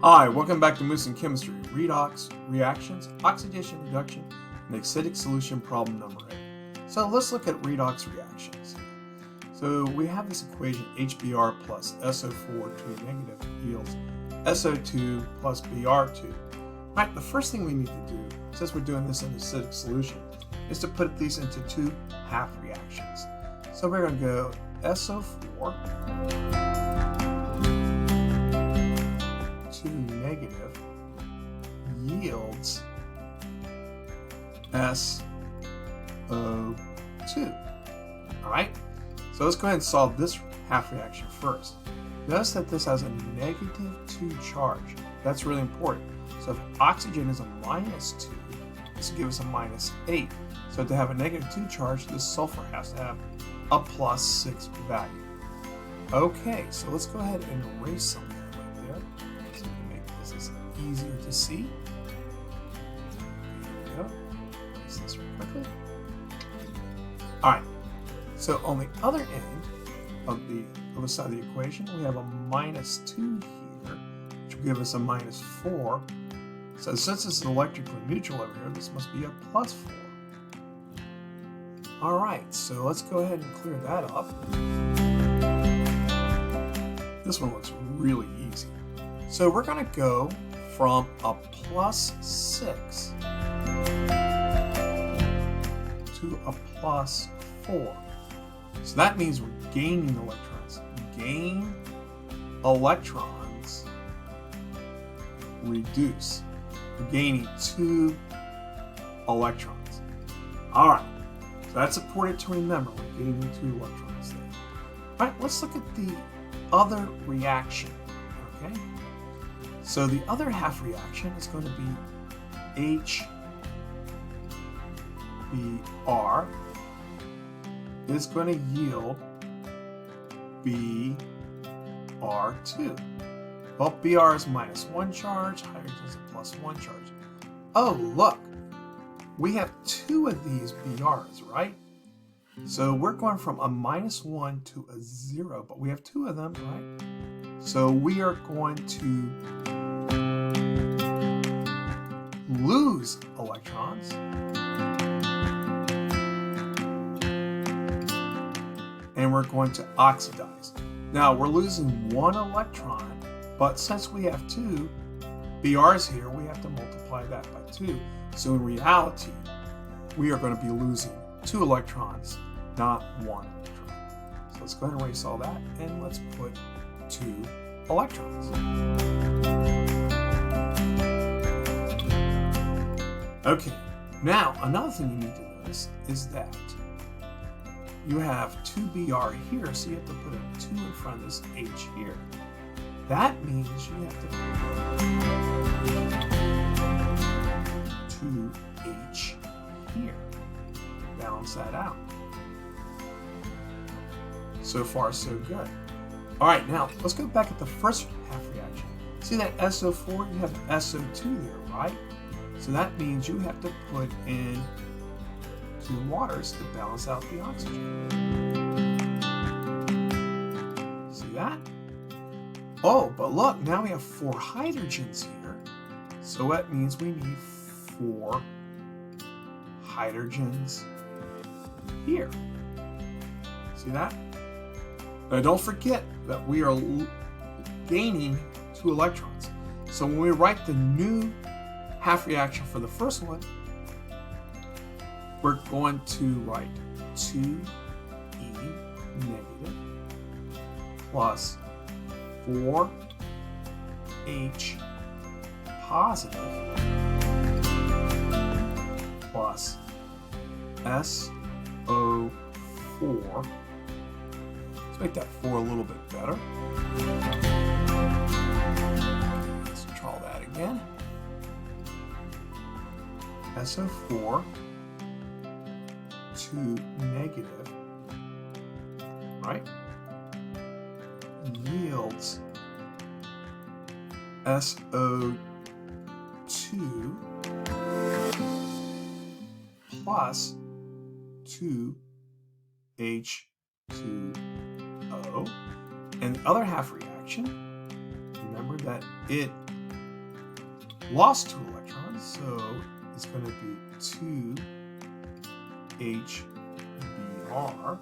Hi, welcome back to Moose and Chemistry, Redox, Reactions, Oxidation, Reduction, and Acidic Solution Problem number 8. So let's look at redox reactions. So we have this equation HBr plus SO4 2 negative yields SO2 plus Br2. Right, the first thing we need to do, since we're doing this in acidic solution, is to put these into two half reactions. So we're going to go SO4 negative yields SO2. Alright, so let's go ahead and solve this half reaction first. Notice that this has a negative 2 charge. That's really important. So if oxygen is a minus 2, this will give us a minus 8. So to have a negative 2 charge, this sulfur has to have a plus 6 value. Okay, so let's go ahead and erase some of that right there. So we can make this easier to see. There we go. Erase this real quickly. Alright, so on the other end of the other side of the equation, we have a minus 2 here, which will give us a minus 4. So since this is electrically neutral over here, this must be a plus 4. Alright, so let's go ahead and clear that up. This one looks really easy. So we're going to go from a plus 6 to a plus 4. So that means we're gaining electrons. Gain electrons reduce. We're gaining 2 electrons. Alright, so that's important to remember. We're gaining 2 electrons there. Alright, let's look at the other reaction. Okay? So the other half reaction is going to be HBr is going to yield Br2. Well, Br is minus 1 charge, hydrogen is a plus 1 charge. Oh, look, we have 2 of these Brs, right? So we're going from a minus 1 to a 0, but we have 2 of them, right? So we are going to lose electrons and we're going to oxidize. Now we're losing 1 electron, but since we have 2 Brs here, we have to multiply that by 2. So in reality, we are going to be losing 2 electrons, not 1 electron. So let's go ahead and erase all that, and let's put 2 electrons. Okay, now another thing you need to notice is that you have 2 Br here, so you have to put a 2 in front of this H here. That means you have to put 2H here. Balance that out. So far, so good. Alright, now let's go back at the first half reaction. See that SO4? You have SO2 there, right? So that means you have to put in 2 waters to balance out the oxygen. See that? Oh, but look, now we have 4 hydrogens here. So that means we need 4 hydrogens here. See that? Now don't forget that we are gaining 2 electrons. So when we write the new half reaction for the first one, we're going to write 2E negative plus 4H positive plus SO4. Let's make that 4 a little bit better. Let's draw that again. SO4 2 negative, right, yields SO2 plus 2H2O. And the other half reaction, remember that it lost 2 electrons, so it's going to be 2HBr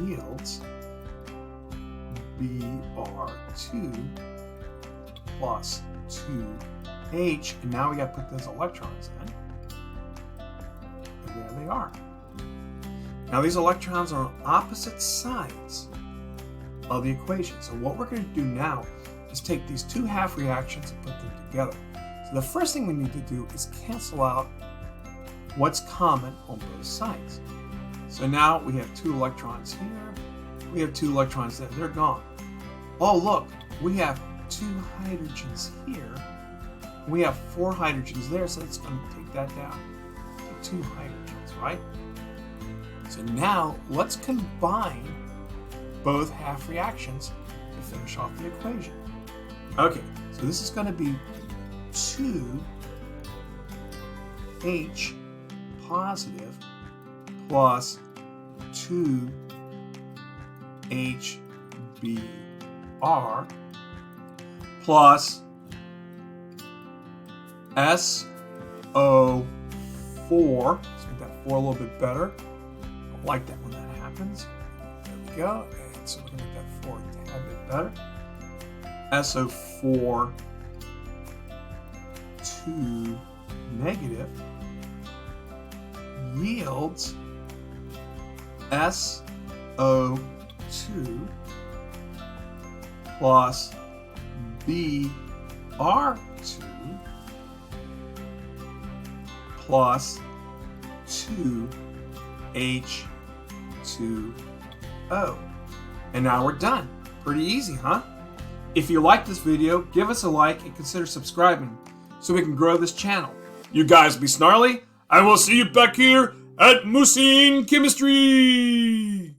yields Br2 plus 2H, and now we got to put those electrons in. And there they are. Now these electrons are on opposite sides of the equation. So what we're going to do now is take these 2 half reactions and put them together. So the first thing we need to do is cancel out what's common on both sides. So now we have 2 electrons here, we have 2 electrons there, they're gone. Oh look, we have 2 hydrogens here, we have 4 hydrogens there, so it's going to take that down to 2 hydrogens, right? So now let's combine both half reactions to finish off the equation. Okay, so this is going to be 2H positive plus 2HBr plus SO4. Let's make that 4 a little bit better. I like that when that happens. There we go. And so we're going to make that 4 a tad bit better. SO4 2 negative yields SO2 plus Br2 plus 2H2O. And now we're done. Pretty easy, huh? If you like this video, give us a like and consider subscribing so we can grow this channel. You guys be snarly. I will see you back here at Musin Chemistry.